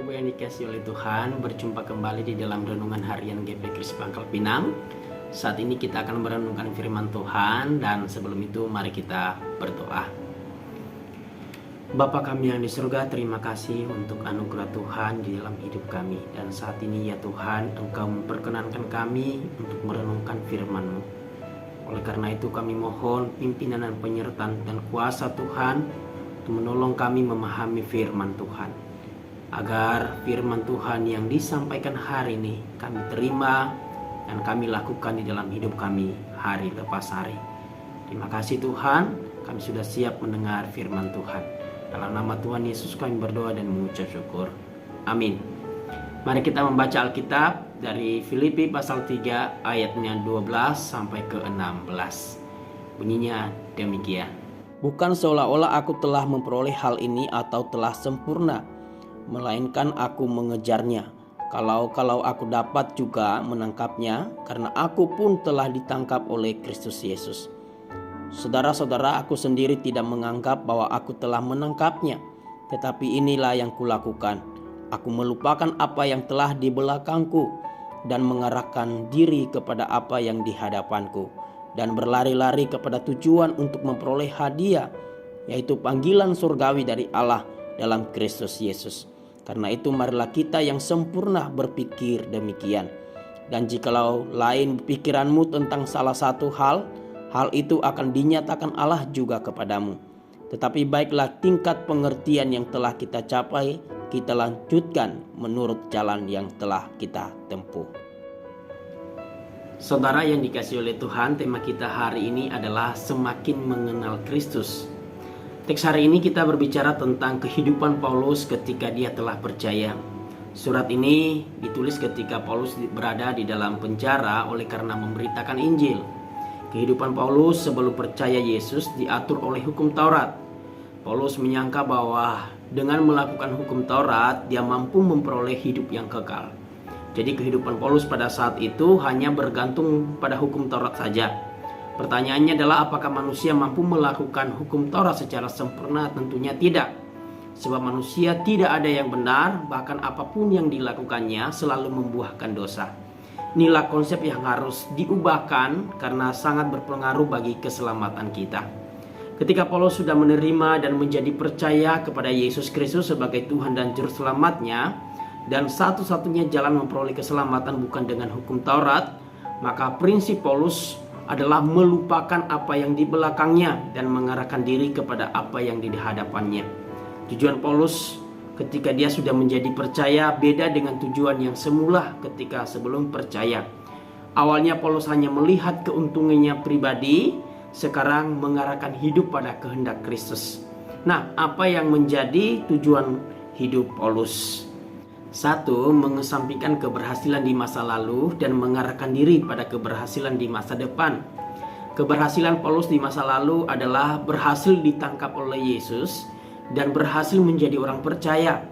Ibu yang dikasihi oleh Tuhan, berjumpa kembali di dalam renungan harian GP Kris Pangkal Pinang. Saat ini kita akan merenungkan firman Tuhan, dan sebelum itu mari kita berdoa. Bapa kami yang di surga, terima kasih untuk anugerah Tuhan di dalam hidup kami. Dan saat ini ya Tuhan, Engkau memperkenankan kami untuk merenungkan firman-Mu. Oleh karena itu kami mohon pimpinan dan penyertaan dan kuasa Tuhan untuk menolong kami memahami firman Tuhan, agar firman Tuhan yang disampaikan hari ini kami terima dan kami lakukan di dalam hidup kami hari lepas hari. Terima kasih Tuhan, kami sudah siap mendengar firman Tuhan. Dalam nama Tuhan Yesus kami berdoa dan mengucap syukur. Amin. Mari kita membaca Alkitab dari Filipi pasal 3 ayatnya 12 sampai ke 16. Bunyinya demikian. Bukan seolah-olah aku telah memperoleh hal ini atau telah sempurna, melainkan aku mengejarnya. Kalau aku dapat juga menangkapnya, karena aku pun telah ditangkap oleh Kristus Yesus. Saudara-saudara, aku sendiri tidak menganggap bahwa aku telah menangkapnya, tetapi inilah yang kulakukan. Aku melupakan apa yang telah di belakangku dan mengarahkan diri kepada apa yang di hadapanku, dan berlari-lari kepada tujuan untuk memperoleh hadiah, yaitu panggilan surgawi dari Allah dalam Kristus Yesus. Karena itu marilah kita yang sempurna berpikir demikian. Dan jikalau lain pikiranmu tentang salah satu hal itu akan dinyatakan Allah juga kepadamu. Tetapi baiklah tingkat pengertian yang telah kita capai, kita lanjutkan menurut jalan yang telah kita tempuh. Saudara yang dikasihi oleh Tuhan, tema kita hari ini adalah semakin mengenal Kristus. Teks hari ini kita berbicara tentang kehidupan Paulus ketika dia telah percaya. Surat ini ditulis ketika Paulus berada di dalam penjara oleh karena memberitakan Injil. Kehidupan Paulus sebelum percaya Yesus diatur oleh hukum Taurat. Paulus menyangka bahwa dengan melakukan hukum Taurat dia mampu memperoleh hidup yang kekal. Jadi kehidupan Paulus pada saat itu hanya bergantung pada hukum Taurat saja. Pertanyaannya adalah apakah manusia mampu melakukan hukum Taurat secara sempurna? Tentunya tidak. Sebab manusia tidak ada yang benar, bahkan apapun yang dilakukannya selalu membuahkan dosa. Inilah konsep yang harus diubahkan karena sangat berpengaruh bagi keselamatan kita. Ketika Paulus sudah menerima dan menjadi percaya kepada Yesus Kristus sebagai Tuhan dan Juru Selamatnya, dan satu-satunya jalan memperoleh keselamatan bukan dengan hukum Taurat, maka prinsip Paulus adalah melupakan apa yang di belakangnya dan mengarahkan diri kepada apa yang di hadapannya. Tujuan Paulus ketika dia sudah menjadi percaya beda dengan tujuan yang semula ketika sebelum percaya. Awalnya Paulus hanya melihat keuntungannya pribadi, sekarang mengarahkan hidup pada kehendak Kristus. Nah, apa yang menjadi tujuan hidup Paulus? 1. Mengesampingkan keberhasilan di masa lalu dan mengarahkan diri pada keberhasilan di masa depan. Keberhasilan Paulus di masa lalu adalah berhasil ditangkap oleh Yesus dan berhasil menjadi orang percaya.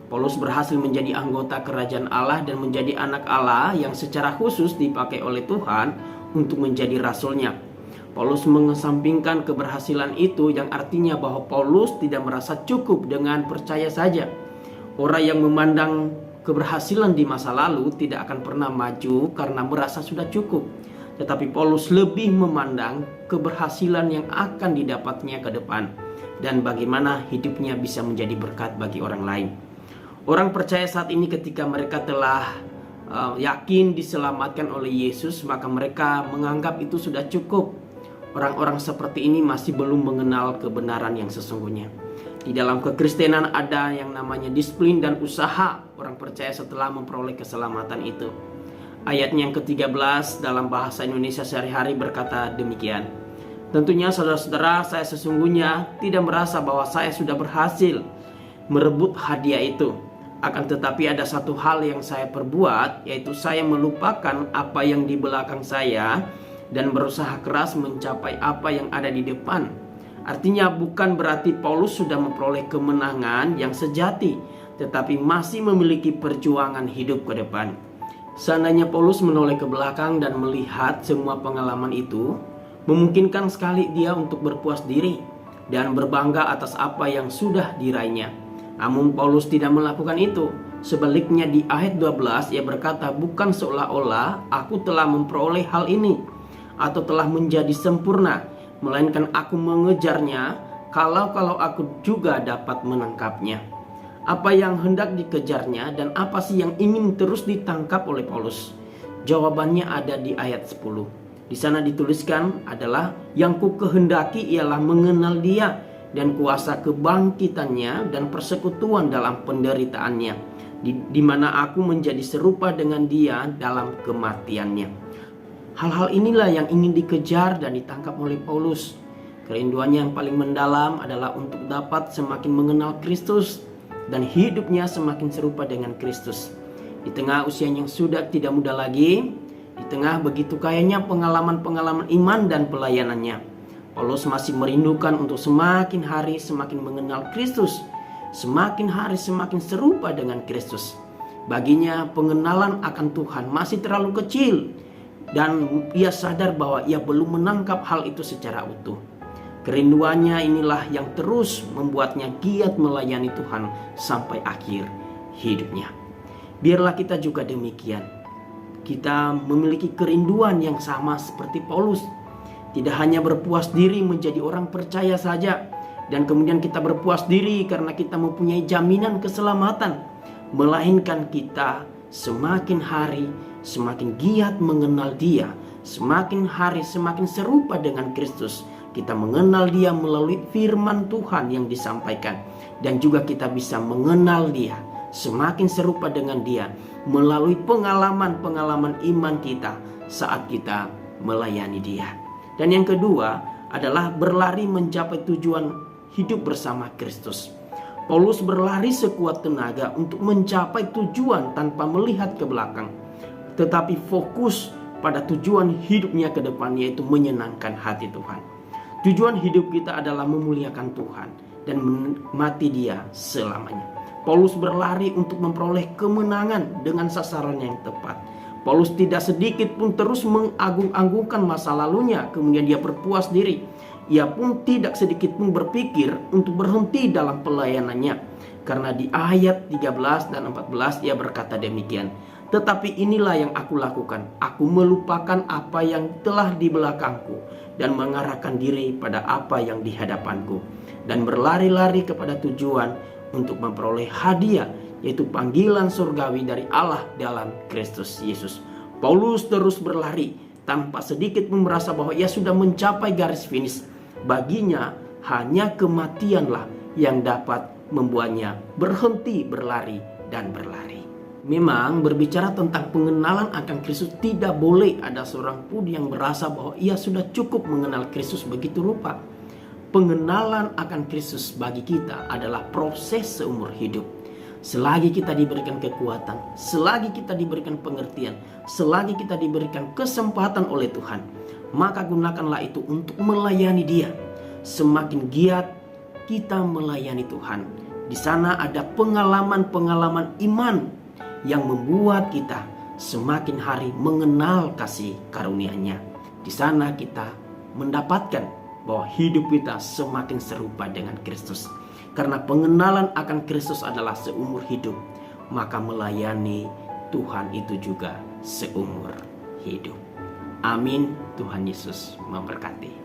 Paulus berhasil menjadi anggota kerajaan Allah dan menjadi anak Allah yang secara khusus dipakai oleh Tuhan untuk menjadi rasulnya. Paulus mengesampingkan keberhasilan itu, yang artinya bahwa Paulus tidak merasa cukup dengan percaya saja. Orang yang memandang keberhasilan di masa lalu tidak akan pernah maju karena merasa sudah cukup. Tetapi Paulus lebih memandang keberhasilan yang akan didapatnya ke depan dan bagaimana hidupnya bisa menjadi berkat bagi orang lain. Orang percaya saat ini ketika mereka telah yakin diselamatkan oleh Yesus, maka mereka menganggap itu sudah cukup. Orang-orang seperti ini masih belum mengenal kebenaran yang sesungguhnya. Di dalam kekristenan ada yang namanya disiplin dan usaha orang percaya setelah memperoleh keselamatan itu. Ayatnya yang ke-13 dalam bahasa Indonesia sehari-hari berkata demikian. Tentunya saudara-saudara, saya sesungguhnya tidak merasa bahwa saya sudah berhasil merebut hadiah itu. Akan tetapi ada satu hal yang saya perbuat, yaitu saya melupakan apa yang di belakang saya dan berusaha keras mencapai apa yang ada di depan. Artinya bukan berarti Paulus sudah memperoleh kemenangan yang sejati, tetapi masih memiliki perjuangan hidup ke depan. Seandainya Paulus menoleh ke belakang dan melihat semua pengalaman itu, memungkinkan sekali dia untuk berpuas diri dan berbangga atas apa yang sudah diraihnya. Namun Paulus tidak melakukan itu. Sebaliknya di ayat 12 ia berkata, bukan seolah-olah aku telah memperoleh hal ini atau telah menjadi sempurna, melainkan aku mengejarnya kalau aku juga dapat menangkapnya. Apa yang hendak dikejarnya dan apa sih yang ingin terus ditangkap oleh Paulus? Jawabannya ada di ayat 10. Di sana dituliskan adalah, yang ku kehendaki ialah mengenal Dia dan kuasa kebangkitannya dan persekutuan dalam penderitaannya, di mana aku menjadi serupa dengan Dia dalam kematiannya. Hal-hal inilah yang ingin dikejar dan ditangkap oleh Paulus. Kerinduannya yang paling mendalam adalah untuk dapat semakin mengenal Kristus dan hidupnya semakin serupa dengan Kristus. Di tengah usia yang sudah tidak muda lagi, di tengah begitu kayanya pengalaman-pengalaman iman dan pelayanannya, Paulus masih merindukan untuk semakin hari semakin mengenal Kristus, semakin hari semakin serupa dengan Kristus. Baginya pengenalan akan Tuhan masih terlalu kecil dan ia sadar bahwa ia belum menangkap hal itu secara utuh. Kerinduannya inilah yang terus membuatnya giat melayani Tuhan sampai akhir hidupnya. Biarlah kita juga demikian. Kita memiliki kerinduan yang sama seperti Paulus. Tidak hanya berpuas diri menjadi orang percaya saja, dan kemudian kita berpuas diri karena kita mempunyai jaminan keselamatan, melainkan kita semakin hari semakin giat mengenal Dia, semakin hari semakin serupa dengan Kristus. Kita mengenal Dia melalui firman Tuhan yang disampaikan, dan juga kita bisa mengenal Dia, semakin serupa dengan Dia melalui pengalaman-pengalaman iman kita saat kita melayani Dia. Dan yang kedua adalah berlari mencapai tujuan hidup bersama Kristus. Paulus berlari sekuat tenaga untuk mencapai tujuan tanpa melihat ke belakang, tetapi fokus pada tujuan hidupnya ke depan, yaitu menyenangkan hati Tuhan. Tujuan hidup kita adalah memuliakan Tuhan dan menikmati Dia selamanya. Paulus berlari untuk memperoleh kemenangan dengan sasaran yang tepat. Paulus tidak sedikit pun terus mengagung-agungkan masa lalunya, kemudian dia berpuas diri. Ia pun tidak sedikit pun berpikir untuk berhenti dalam pelayanannya. Karena di ayat 13 dan 14 ia berkata demikian, tetapi inilah yang aku lakukan, aku melupakan apa yang telah di belakangku dan mengarahkan diri pada apa yang di hadapanku, dan berlari-lari kepada tujuan untuk memperoleh hadiah, yaitu panggilan surgawi dari Allah dalam Kristus Yesus. Paulus terus berlari tanpa sedikit pun merasa bahwa ia sudah mencapai garis finish. Baginya hanya kematianlah yang dapat membuatnya berhenti berlari dan berlari. Memang berbicara tentang pengenalan akan Kristus, tidak boleh ada seorang pun yang merasa bahwa ia sudah cukup mengenal Kristus begitu rupa. Pengenalan akan Kristus bagi kita adalah proses seumur hidup. Selagi kita diberikan kekuatan, selagi kita diberikan pengertian, selagi kita diberikan kesempatan oleh Tuhan, maka gunakanlah itu untuk melayani Dia. Semakin giat kita melayani Tuhan, di sana ada pengalaman-pengalaman iman yang membuat kita semakin hari mengenal kasih karunia-Nya. Di sana kita mendapatkan bahwa hidup kita semakin serupa dengan Kristus. Karena pengenalan akan Kristus adalah seumur hidup, maka melayani Tuhan itu juga seumur hidup. Amin. Tuhan Yesus memberkati.